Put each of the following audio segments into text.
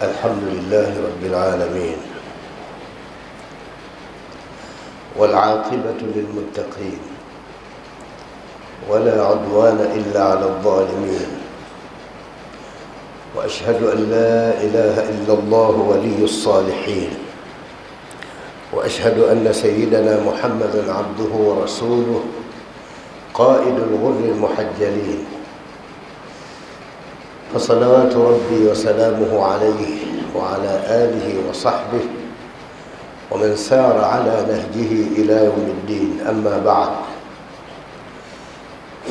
الحمد لله رب العالمين والعاقبة للمتقين ولا عدوان إلا على الظالمين وأشهد أن لا إله إلا الله ولي الصالحين وأشهد أن سيدنا محمدًا عبده ورسوله قائد الغر المحجلين فصلوات ربي وسلامه عليه وعلى آله وصحبه ومن سار على نهجه إلى يوم الدين. أما بعد،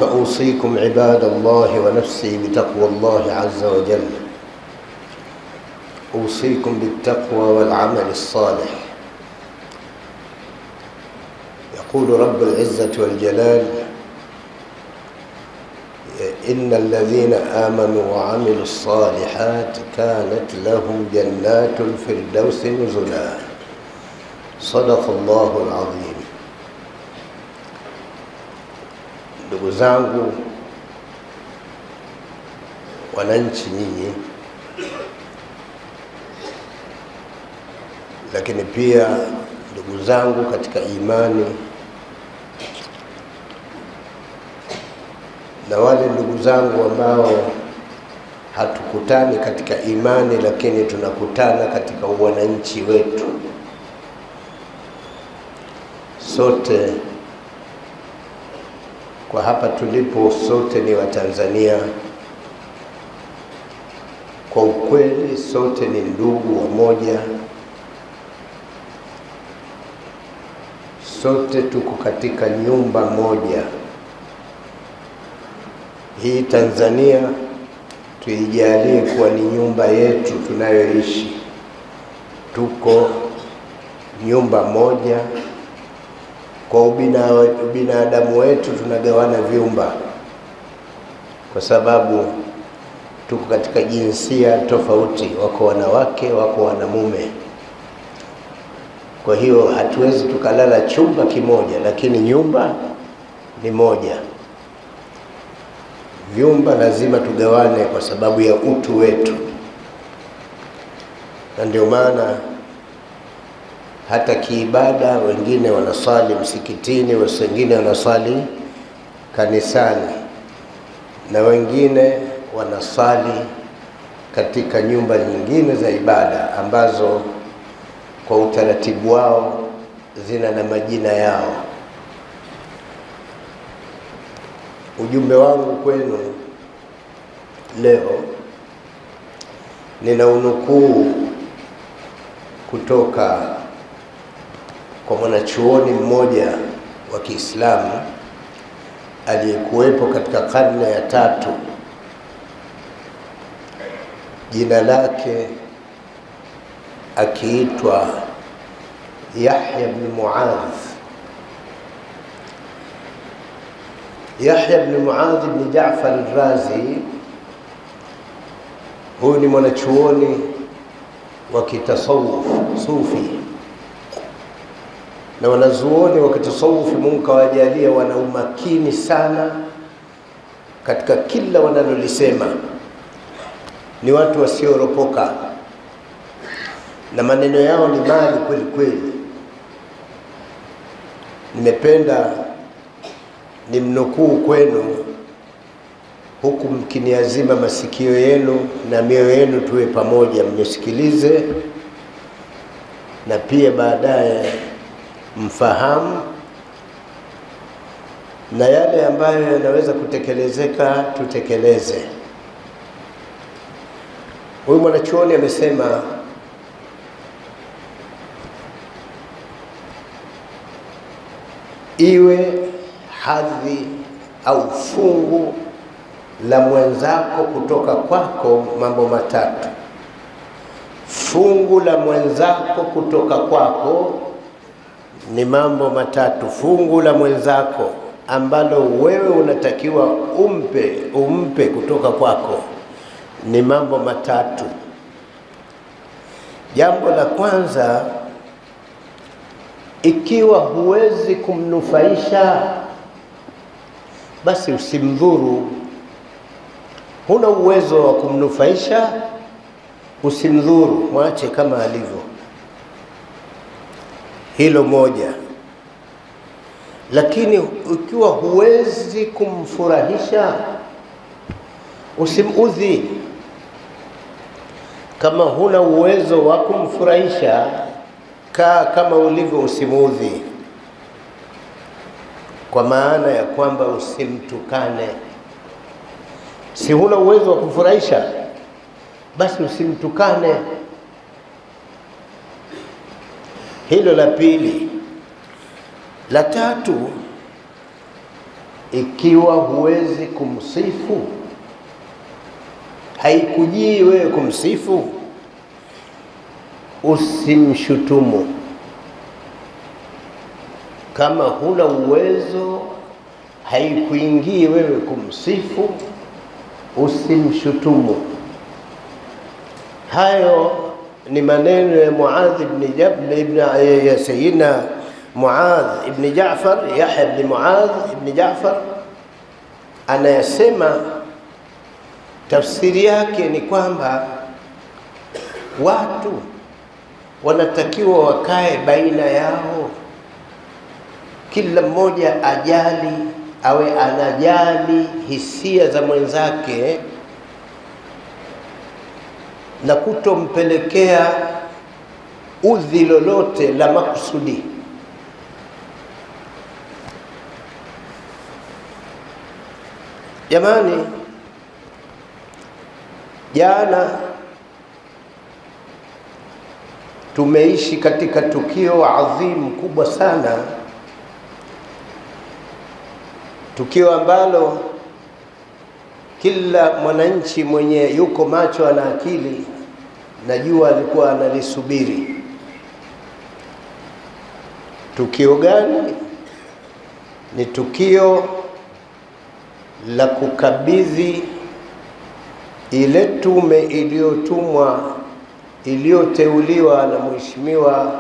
فأوصيكم عباد الله ونفسي بتقوى الله عز وجل. أوصيكم بالتقوى والعمل الصالح. يقول رب العزة والجلال: إن الذين آمنوا وعملوا الصالحات كانت لهم جنات الفردوس نزلا. صدق الله العظيم. Ndugu zangu wananchi nyinyi, lakini pia ndugu zangu katika imani na wale ndugu zangu ambao hatukutani katika imani lakini tunakutana katika wananchi wetu. Sote kwa hapa tulipo, sote ni Watanzania. Kwa ukweli sote ni ndugu wamoja. Sote tuko katika nyumba moja. Hii Tanzania tuijalie kuwa ni nyumba yetu tunayoishi. Tuko nyumba moja. Kwa ubinadamu wetu tunagawana vyumba kwa sababu tuko katika jinsia tofauti. Wako wanawake, wako wanamume. Kwa hiyo hatuwezi tukalala chumba kimoja, lakini nyumba ni moja. Vyumba lazima tugawane kwa sababu ya utu wetu. Na ndio maana hata kiibada wengine wanasali msikitini, wengine wanasali kanisani, na wengine wanasali katika nyumba nyingine za ibada ambazo kwa utaratibu wao zina na majina yao. Ujumbe wangu kwenu leo nina unukuu kutoka kwa mwanachuoni mmoja wa Kiislamu aliyekuwepo katika karne ya 3. Jina lake akiitwa Yahya ibn Muadh. Yahya ibn Muadh ibn Ja'far al-Razi. Huyu ni mwanachuoni wa kitasawuf sufi, na wanazuoni wa kitasawuf Mungu kawajalia wana umakini sana katika kila wanalolisema. Ni watu wasioropoka na maneno yao ni mali kweli kweli. Nimependa nimnukuu kwenu huku mkiniazima masikio yenu na mioyo yenu tuwe pamoja, mnisikilize na pia baadaye mfahamu, na yale ambayo yanaweza kutekelezeka tutekeleze. Huyu mwanachuoni amesema iwe hadhi au fungu la mwenzako kutoka kwako mambo matatu. Fungu la mwenzako kutoka kwako ni mambo matatu. Fungu la mwenzako ambalo wewe unatakiwa umpe kutoka kwako ni mambo matatu. Jambo la kwanza, ikiwa huwezi kumnufaisha basi usimdhuru. Huna uwezo wa kumnufaisha, usimdhuru, mwache kama alivyo. Hilo moja. Lakini ukiwa huwezi kumfurahisha, usimudhi. Kama huna uwezo wa kumfurahisha, kaa kama ulivyo, usimudhi. Kwa maana ya kwamba usimtukane. Si huna uwezo wa kumfurahisha, basi usimtukane. Hilo la pili. La tatu, ikiwa huwezi kumsifu, haikujii wewe kumsifu, usimshutumu. Kama huna uwezo, haikuingii wewe kumsifu, usimshutumu. Hayo ni maneno ya Muadh ibn Jabal ibn Sayyidina Muadh ibn Jaafar, Yahya ibn Muadh ibn Jaafar anayasema. Tafsiri yake ni kwamba watu wanatakiwa wakae baina yao, kila mmoja ajali, awe anajali hisia za mwenzake na kutompelekea udhi lolote la makusudi. Jamani, jana tumeishi katika tukio adhimu kubwa sana, tukio ambalo kila mwananchi mwenye yuko macho ana akili najua alikuwa analisubiri. Tukio gani? Ni tukio la kukabidhi ile tume iliyoteuliwa na Mheshimiwa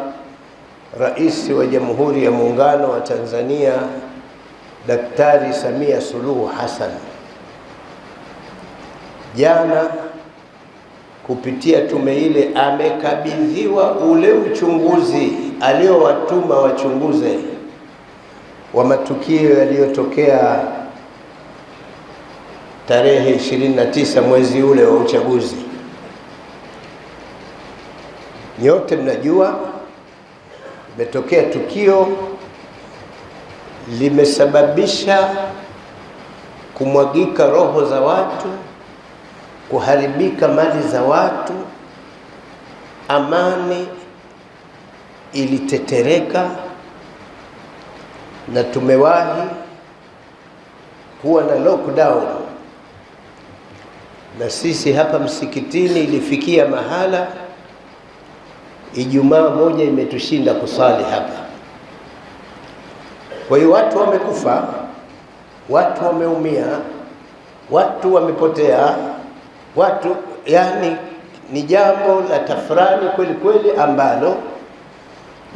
Rais wa Jamhuri ya Muungano wa Tanzania Daktari Samia Suluhu Hassan. Jana kupitia tume ile amekabidhiwa ule uchunguzi aliowatuma wachunguze wa matukio yaliyotokea tarehe 29 mwezi ule wa uchaguzi. Nyote mnajua imetokea tukio limesababisha kumwagika roho za watu, kuharibika mali za watu, amani ilitetereka, na tumewahi kuwa na lockdown. Na sisi hapa msikitini ilifikia mahala Ijumaa moja imetushinda kusali hapa. Kwa hiyo watu wamekufa, watu wameumia, watu wamepotea, watu, yani ni jambo la tafrani kweli kweli ambalo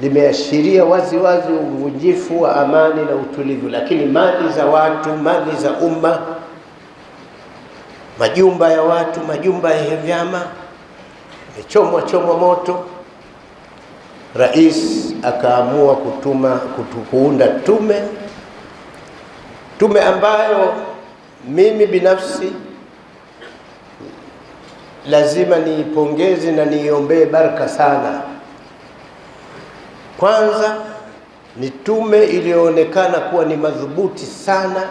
limeashiria wazi wazi uvunjifu wa amani na utulivu. Lakini mali za watu, mali za umma, majumba ya watu, majumba ya vyama chomwa moto. Rais akaamua kuunda tume ambayo mimi binafsi lazima niipongeze na niiombee baraka sana. Kwanza ni tume iliyoonekana kuwa ni madhubuti sana,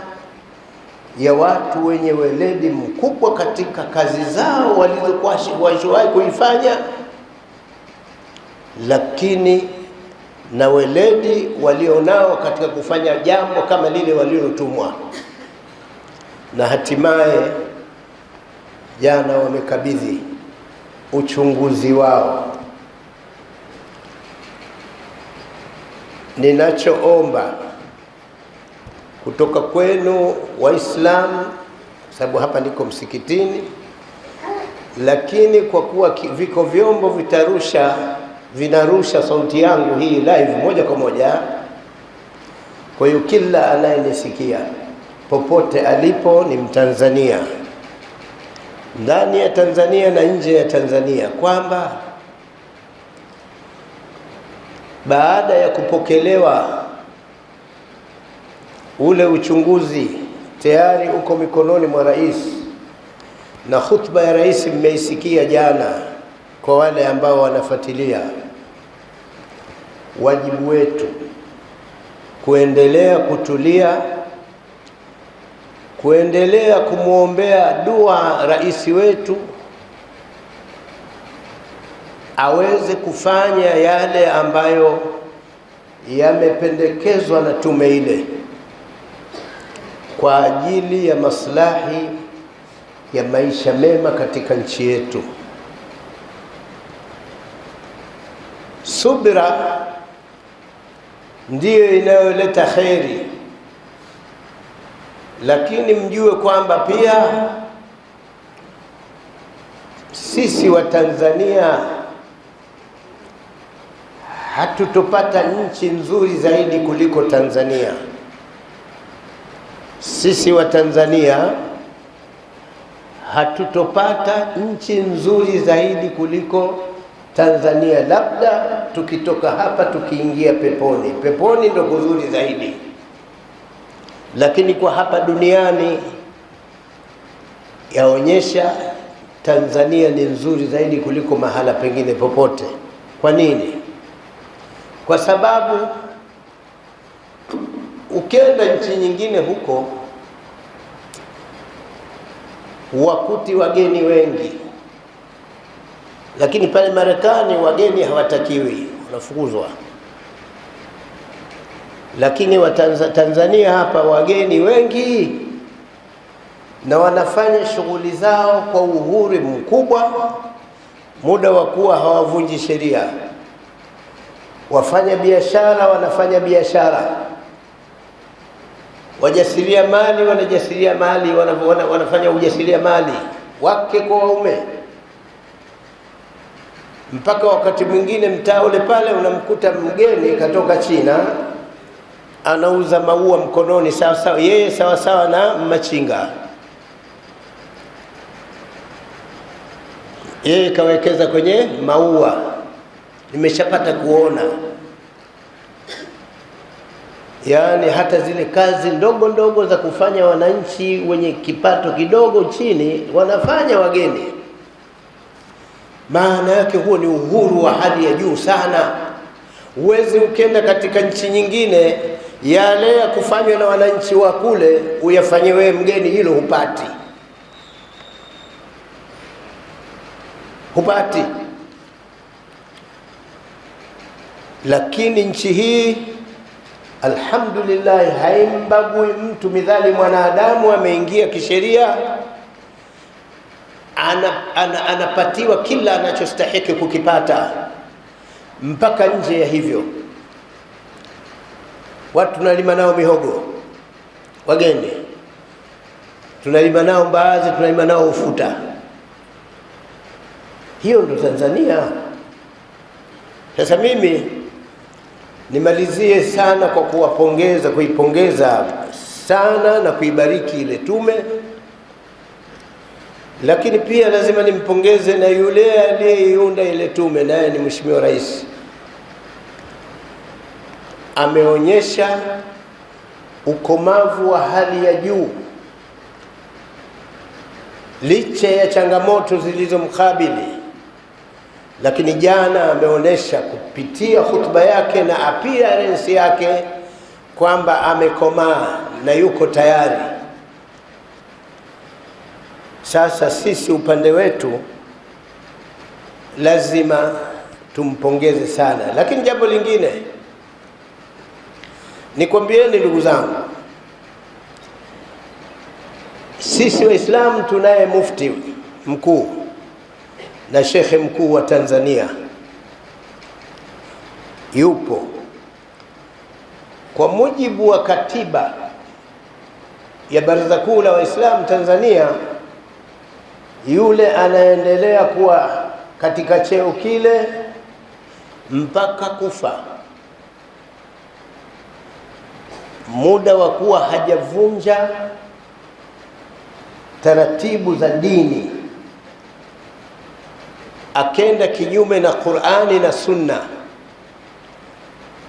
ya watu wenye weledi mkubwa katika kazi zao walizokuwa washawahi kuifanya, lakini na weledi walionao katika kufanya jambo kama lile walilotumwa. Na hatimaye jana wamekabidhi uchunguzi wao. Ninachoomba kutoka kwenu Waislamu, sababu hapa niko msikitini, lakini kwa kuwa viko vyombo vinarusha sauti yangu hii live moja kwa moja, kwa hiyo kila anayenisikia popote alipo ni Mtanzania, ndani ya Tanzania na nje ya Tanzania kwamba baada ya kupokelewa ule uchunguzi tayari uko mikononi mwa rais, na khutba ya rais mmeisikia jana. Kwa wale ambao wanafuatilia, wajibu wetu kuendelea kutulia, kuendelea kumwombea dua rais wetu aweze kufanya yale ambayo yamependekezwa na tume ile kwa ajili ya maslahi ya maisha mema katika nchi yetu. Subira ndiyo inayoleta kheri, lakini mjue kwamba pia sisi wa Tanzania hatutopata nchi nzuri zaidi kuliko Tanzania. Sisi wa Tanzania hatutopata nchi nzuri zaidi kuliko Tanzania, labda tukitoka hapa tukiingia peponi. Peponi ndio kuzuri zaidi, lakini kwa hapa duniani yaonyesha Tanzania ni nzuri zaidi kuliko mahala pengine popote. Kwa nini? Kwa sababu ukienda nchi nyingine huko wakuti wageni wengi, lakini pale Marekani wageni hawatakiwi, wanafukuzwa. Lakini Tanzania hapa wageni wengi na wanafanya shughuli zao kwa uhuru mkubwa, muda wa kuwa hawavunji sheria. Wafanya biashara wanafanya biashara, wajasiria mali wanajasiria mali, wanafanya ujasiria mali, wake kwa waume. Mpaka wakati mwingine mtaa ule pale unamkuta mgeni katoka China anauza maua mkononi, sawa sawa yeye sawa sawa na machinga. Yeye kawekeza kwenye maua, nimeshapata kuona. Yaani hata zile kazi ndogo ndogo za kufanya wananchi wenye kipato kidogo chini wanafanya wageni. Maana yake huo ni uhuru wa hali ya juu sana. Uwezi ukenda katika nchi nyingine yale ya kufanywa na wananchi wa kule uyafanye wewe mgeni, hilo hupati. Lakini nchi hii alhamdulillah haimbagui mtu, midhali mwanadamu ameingia kisheria, anapatiwa kila anachostahili kukipata. Mpaka nje ya hivyo watu tunalima nao mihogo, wageni tunalima nao mbaazi, tunalima nao ufuta. Hiyo ndo Tanzania. Sasa mimi nimalizie sana kwa kuipongeza sana na kuibariki ile tume, lakini pia lazima nimpongeze na yule aliyeiunda ile tume, naye ni Mheshimiwa Rais. Ameonyesha ukomavu wa hali ya juu licha ya changamoto zilizomkabili, lakini jana ameonyesha kupitia hutuba yake na appearance yake kwamba amekomaa na yuko tayari. Sasa sisi upande wetu lazima tumpongeze sana. Lakini jambo lingine nikwambieni ndugu zangu, sisi Waislamu tunaye mufti mkuu na shekhe mkuu wa Tanzania yupo. Kwa mujibu wa katiba ya Baraza Kuu la Waislamu Tanzania, yule anaendelea kuwa katika cheo kile mpaka kufa, muda wa kuwa hajavunja taratibu za dini akenda kinyume na Qur'ani na Sunna,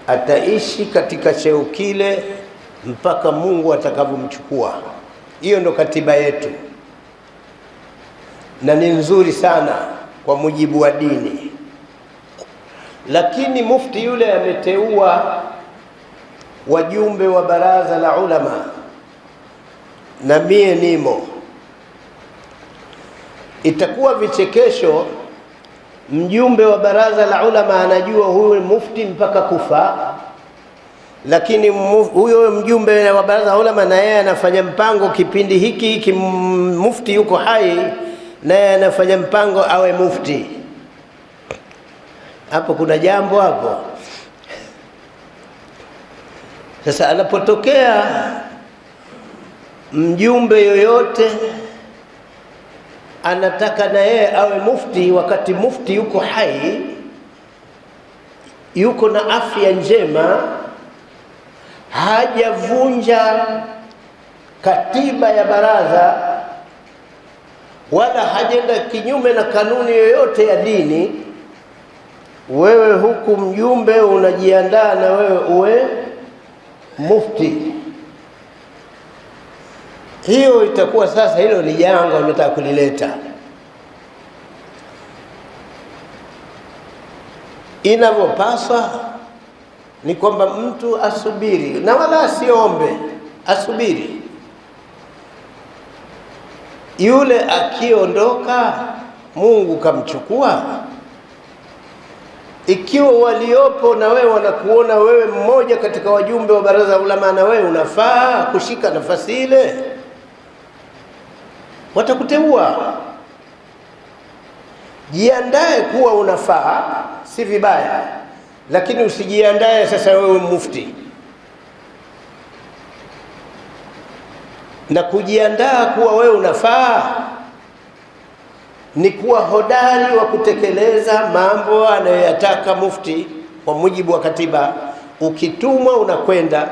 ataishi katika cheo kile mpaka Mungu atakapomchukua. Hiyo ndo katiba yetu, na ni nzuri sana kwa mujibu wa dini. Lakini mufti yule ameteua wajumbe wa baraza la ulama, na mie nimo. Itakuwa vichekesho, mjumbe wa baraza la ulama anajua huyu mufti mpaka kufa, lakini huyo mjumbe wa baraza la ulama na yeye anafanya mpango kipindi hiki mufti yuko hai, na yeye anafanya mpango awe mufti. Hapo kuna jambo hapo. Sasa anapotokea mjumbe yoyote anataka na yeye awe mufti, wakati mufti yuko hai, yuko na afya njema, hajavunja katiba ya baraza wala hajenda kinyume na kanuni yoyote ya dini, wewe huku mjumbe unajiandaa na wewe uwe mufti, hiyo itakuwa sasa, hilo ni janga unataka kulileta. Inavyopaswa ni kwamba mtu asubiri, na wala asiombe, asubiri. Yule akiondoka, Mungu kamchukua. Ikiwa waliopo na wewe wanakuona wewe mmoja katika wajumbe wa baraza la ulama, na wewe unafaa kushika nafasi ile, watakuteua. Jiandae kuwa unafaa, si vibaya, lakini usijiandae sasa wewe mufti. Na kujiandaa kuwa wewe unafaa ni kuwa hodari wa kutekeleza mambo anayoyataka mufti kwa mujibu wa katiba. Ukitumwa unakwenda,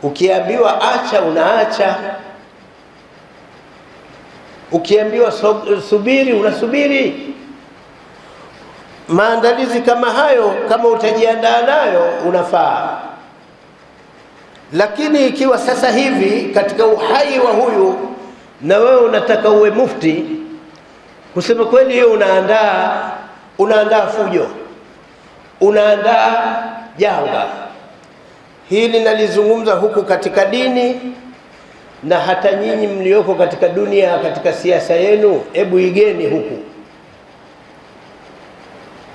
ukiambiwa acha unaacha, ukiambiwa subiri unasubiri. Maandalizi kama hayo, kama utajiandaa nayo, unafaa. Lakini ikiwa sasa hivi katika uhai wa huyu na wewe unataka uwe mufti, kusema kweli hiyo unaandaa fujo, unaandaa janga. Hili nalizungumza huku katika dini, na hata nyinyi mlioko katika dunia, katika siasa yenu, hebu igeni huku.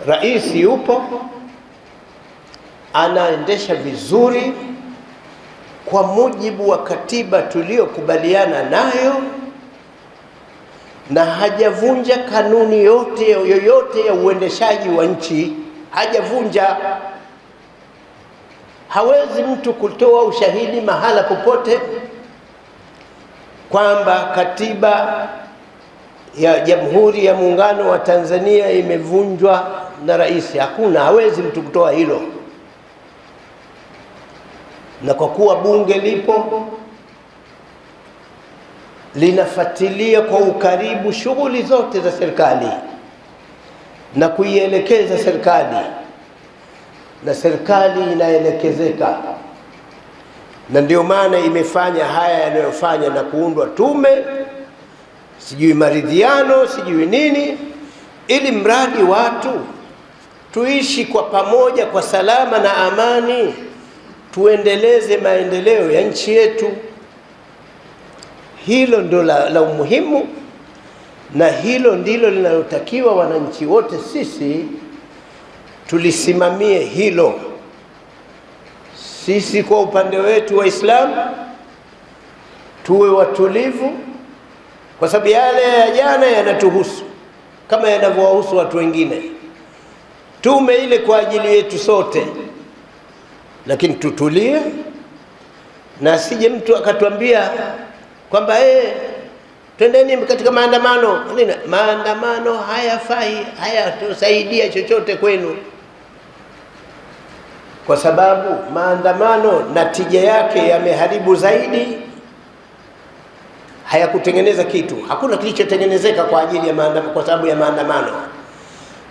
Rais yupo, anaendesha vizuri kwa mujibu wa katiba tuliyokubaliana nayo, na hajavunja kanuni yoyote ya uendeshaji wa nchi, hajavunja. Hawezi mtu kutoa ushahidi mahala popote kwamba katiba ya Jamhuri ya Muungano wa Tanzania imevunjwa na rais. Hakuna, hawezi mtu kutoa hilo. Na kwa kuwa bunge lipo linafuatilia kwa ukaribu shughuli zote za serikali na kuielekeza serikali, na serikali inaelekezeka, na ndio maana imefanya haya yanayofanya na kuundwa tume, sijui maridhiano, sijui nini, ili mradi watu tuishi kwa pamoja kwa salama na amani, tuendeleze maendeleo ya nchi yetu. Hilo ndo la umuhimu, na hilo ndilo linalotakiwa wananchi wote sisi tulisimamie hilo. Sisi kwa upande wetu Waislamu tuwe watulivu, kwa sababu yale ya jana yanatuhusu kama yanavyowahusu watu wengine. Tume ile kwa ajili yetu sote, lakini tutulie, na asije mtu akatuambia kwamba twendeni katika maandamano. Maandamano hayafai, hayatusaidia chochote kwenu, kwa sababu maandamano natija yake yameharibu zaidi, hayakutengeneza kitu. Hakuna kilichotengenezeka kwa ajili ya kwa sababu ya maandamano,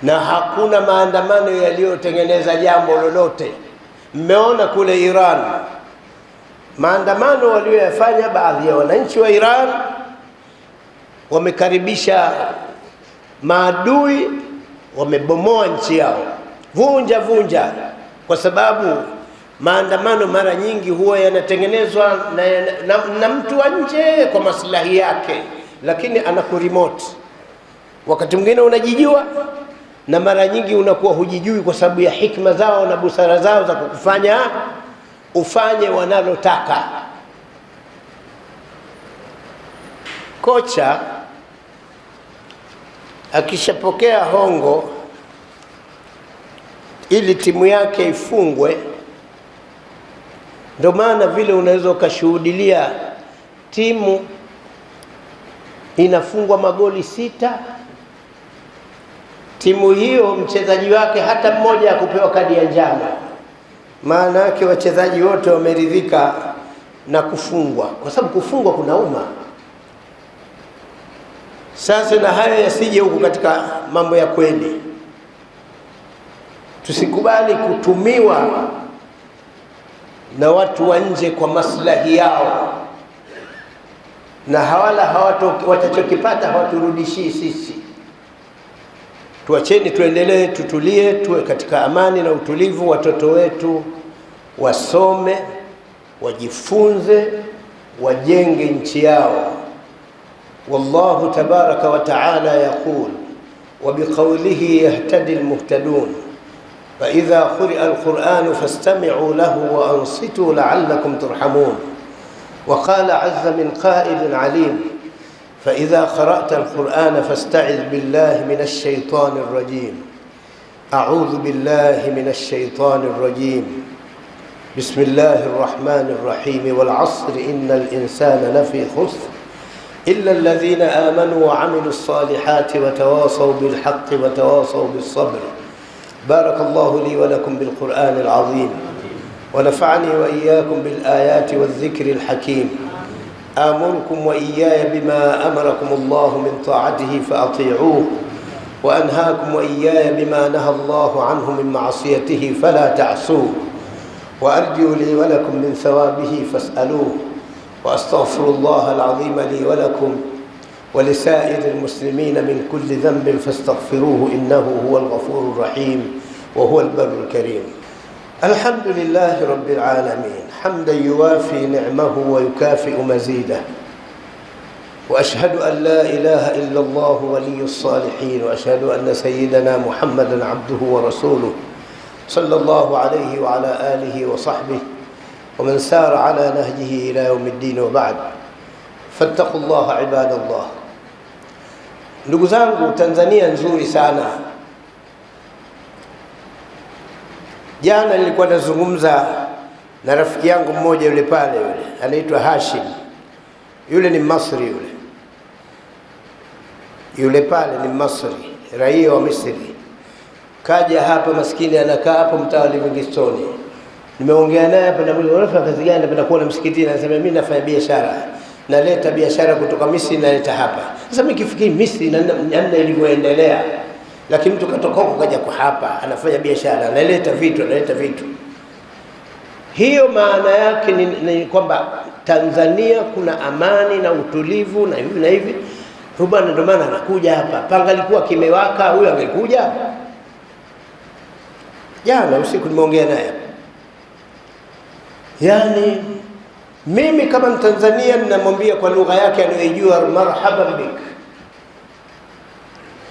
na hakuna maandamano yaliyotengeneza jambo lolote. Mmeona kule Iran maandamano walioyafanya baadhi ya wananchi wa Iran, wamekaribisha maadui, wamebomoa nchi yao, vunja, kwa sababu maandamano mara nyingi huwa yanatengenezwa na mtu wa nje kwa maslahi yake, lakini anakuremote. Wakati mwingine unajijua, na mara nyingi unakuwa hujijui kwa sababu ya hikma zao na busara zao za kukufanya ufanye wanalotaka. Kocha akishapokea hongo ili timu yake ifungwe, ndio maana vile unaweza ukashuhudilia timu inafungwa magoli 6, timu hiyo mchezaji wake hata mmoja akupewa kadi ya njano. Maana yake wachezaji wote wameridhika na kufungwa, kwa sababu kufungwa kunauma. Sasa na haya yasije huku katika mambo ya kweli. Tusikubali kutumiwa na watu wa nje kwa maslahi yao, na watachokipata hawaturudishii sisi. Tuacheni tuendelee, tutulie, tuwe katika amani na utulivu. Watoto wetu wasome, wajifunze, wajenge nchi yao. Wallahu tabaraka wa taala yaqul wa biqawlihi yahtadi almuhtadun fa idha quri'a alquran fastami'u lahu wa ansitu la'allakum turhamun. Wa qala 'azza min qa'ilin 'alim فإذا قرأت القرآن فاستعذ بالله من الشيطان الرجيم. أعوذ بالله من الشيطان الرجيم. بسم الله الرحمن الرحيم. والعصر إن الإنسان لفي خسر إلا الذين آمنوا وعملوا الصالحات وتواصوا بالحق وتواصوا بالصبر. بارك الله لي ولكم بالقرآن العظيم، ونفعني وإياكم بالآيات والذكر الحكيم. آمركم وإياي بما أمركم الله من طاعته فأطيعوه، وأنهاكم وإياي بما نهى الله عنه من معصيته فلا تعصوه، وأرجو لي ولكم من ثوابه فاسألوه، وأستغفر الله العظيم لي ولكم ولسائر المسلمين من كل ذنب فاستغفروه إنه هو الغفور الرحيم وهو البر الكريم. الحمد لله رب العالمين حمدا يوافي نعمه ويكافئ مزيده، وأشهد أن لا إله إلا الله ولي الصالحين، وأشهد أن سيدنا محمدا عبده ورسوله صلى الله عليه وعلى آله وصحبه ومن سار على نهجه إلى يوم الدين. وبعد، فاتقوا الله عباد الله. Ndugu zangu, Tanzania nzuri sana. Jana nilikuwa nazungumza na rafiki yangu mmoja yule pale, yule anaitwa Hashim. Yule ni Masri, yule pale ni Masri, raia wa Misri. Kaja hapa maskini, anakaa hapo mtaa wa Livingstone. Nimeongea naye hapa, na mwalimu unafanya kazi gani? Napenda kuona msikitini. Anasema mimi nafanya biashara, naleta biashara kutoka Misri naleta hapa. Sasa mimi kifikiri Misri namna ilivyoendelea, lakini mtu katoka huko kaja kwa hapa anafanya biashara, analeta vitu. Hiyo maana yake ni kwamba Tanzania kuna amani na utulivu na hivi na hivi. Rubana ndio maana anakuja hapa. Pangalikuwa kimewaka, huyo angekuja. Jana usiku nimeongea naye. Yaani mimi kama Mtanzania ninamwambia kwa lugha yake anayojua, marhaban bik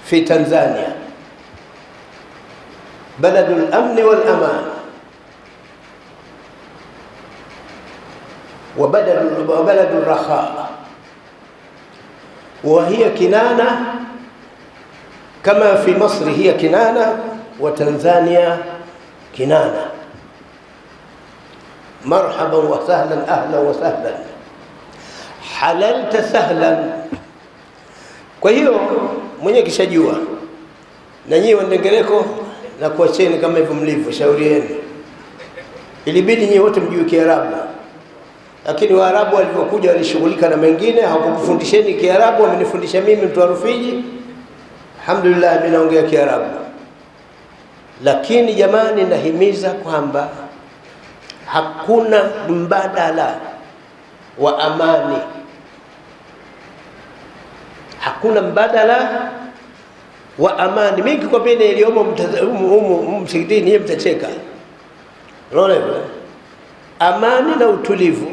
fi Tanzania, baladul amni wal aman وبلد الرخاء، وهي كنانة كما في مصر هي كنانة وتنزانيا كنانة. مرحبا وسهلا، أهلا وسهلا، حللت سهلا. Kwa hiyo mwenye kishajua, na nyinyi wandengereko na kuacheni kama hivyo mlivyo, shauri yenu. Ilibidi nyinyi wote mjue Kiarabu. Lakini Waarabu walipokuja walishughulika na mengine, hawakufundisheni Kiarabu, wamenifundisha mimi mtu wa Rufiji. Alhamdulillah, mimi naongea Kiarabu. Lakini jamani, nahimiza kwamba hakuna mbadala wa amani, hakuna mbadala wa amani. Mimi nikikwambia niliomo msikitini, yeye mtacheka. Unaona hivyo? Amani na utulivu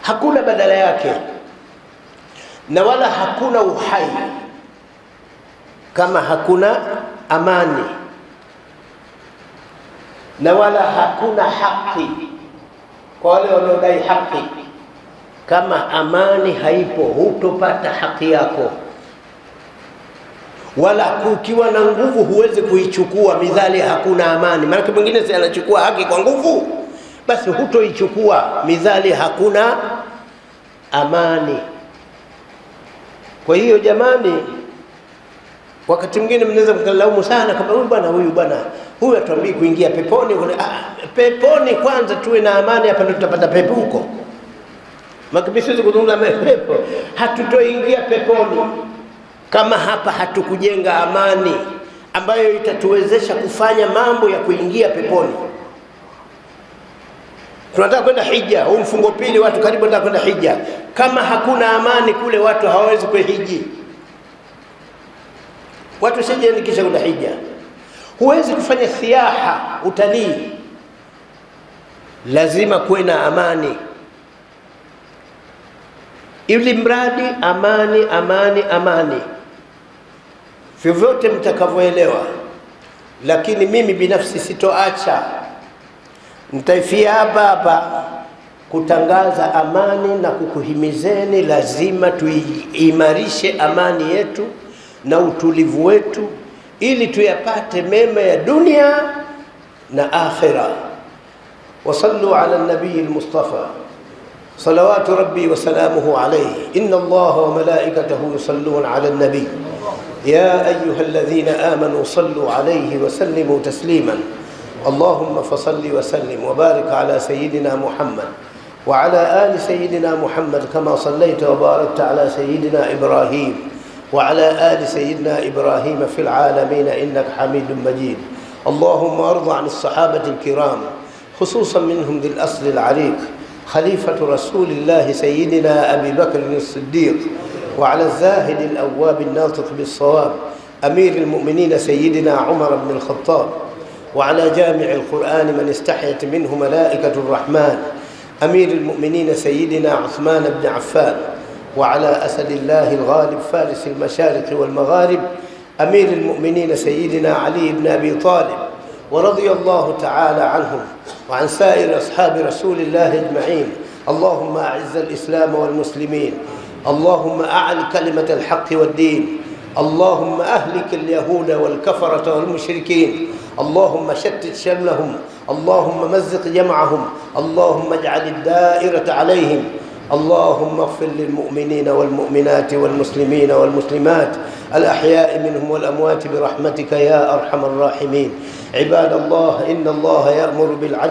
hakuna badala yake, na wala hakuna uhai kama hakuna amani, na wala hakuna haki kwa wale wanaodai haki. Kama amani haipo, hutopata haki yako, wala kukiwa na nguvu huwezi kuichukua. Midhali hakuna amani, maana mwingine si anachukua haki kwa nguvu, basi hutoichukua midhali hakuna amani. Kwa hiyo jamani, wakati mwingine mnaweza mkalaumu sana kama huyu bwana atuambii kuingia peponi. Peponi kwanza tuwe na amani, hapa ndio tutapata pepo huko. Makabisizi kuzungumza pepo, hatutoingia peponi kama hapa hatukujenga amani ambayo itatuwezesha kufanya mambo ya kuingia peponi. Tunataka kwenda hija, huu mfungo pili watu karibu wanataka kwenda hija. Kama hakuna amani kule, watu hawawezi kuhiji. Watu sijiandikisha kwenda hija. Huwezi kufanya siaha, utalii, lazima kuwe na amani. Ili mradi amani, amani, amani, vyovyote mtakavyoelewa. Lakini mimi binafsi sitoacha, nitaifia hapa kutangaza amani na kukuhimizeni, lazima tuimarishe amani yetu na utulivu wetu, ili tuyapate mema ya dunia na akhira. Wasallu ala nabii al-Mustafa صلوات ربي وسلامه عليه. إن الله وملائكته يصلون على النبي يا أيها الذين آمنوا صلوا عليه وسلموا تسليما. اللهم فصل وسلم وبارك على سيدنا محمد وعلى آل سيدنا محمد كما صليت وباركت على سيدنا إبراهيم وعلى آل سيدنا إبراهيم في العالمين إنك حميد مجيد. اللهم أرض عن الصحابة الكرام، خصوصا منهم ذي الأصل العريق خليفة رسول الله سيدنا أبي بكر الصديق، وعلى الزاهد الأواب الناطق بالصواب أمير المؤمنين سيدنا عمر بن الخطاب، وعلى جامع القرآن من استحيت منه ملائكة الرحمن أمير المؤمنين سيدنا عثمان بن عفان، وعلى أسد الله الغالب فارس المشارق والمغارب أمير المؤمنين سيدنا علي بن أبي طالب، ورضي الله تعالى عنهم وعن سائر أصحاب رسول الله أجمعين. اللهم أعز الإسلام والمسلمين، اللهم أعل كلمة الحق والدين، اللهم أهلك اليهود والكفرة والمشركين، اللهم شتت شملهم، اللهم مزق جمعهم، اللهم اجعل الدائرة عليهم. اللهم اغفر للمؤمنين والمؤمنات والمسلمين والمسلمات الأحياء منهم والأموات برحمتك يا أرحم الراحمين. عباد الله، إن الله يأمر بالعدل